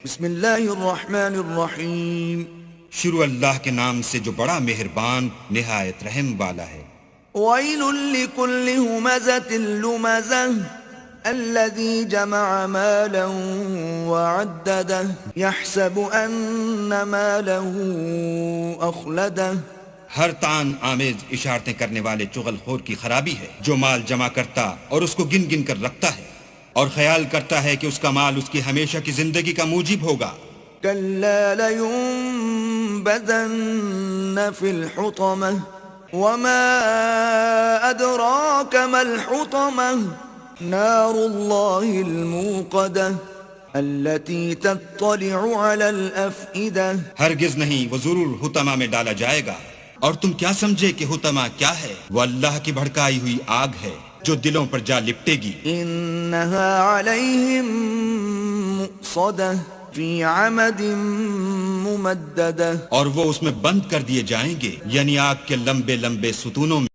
بسم اللہ الرحمن الرحیم شروع اللہ کے نام سے جو بڑا مہربان نہایت رحم والا ہے۔ ویل لکل ہمزۃ لمزہ الذی جمع مالا وعددہ یحسب ان مالہ اخلدہ۔ ہر تان آمیز اشارتیں کرنے والے چغل خور کی خرابی ہے جو مال جمع کرتا اور اس کو گن گن کر رکھتا ہے اور خیال کرتا ہے کہ اس کا مال اس کی ہمیشہ کی زندگی کا موجب ہوگا۔ کلا لینبذن فی الحطمہ وما ادراک ما الحطمہ نار اللہ الموقدہ التي تطلع على الافئدہ۔ ہرگز نہیں، وہ ضرور حطمہ میں ڈالا جائے گا، اور تم کیا سمجھے کہ حطمہ کیا ہے؟ وہ اللہ کی بھڑکائی ہوئی آگ ہے جو دلوں پر جا لپٹے گی۔ انہا علیہم مؤصدہ فی عمد ممددہ، اور وہ اس میں بند کر دیے جائیں گے، یعنی آگ کے لمبے لمبے ستونوں میں۔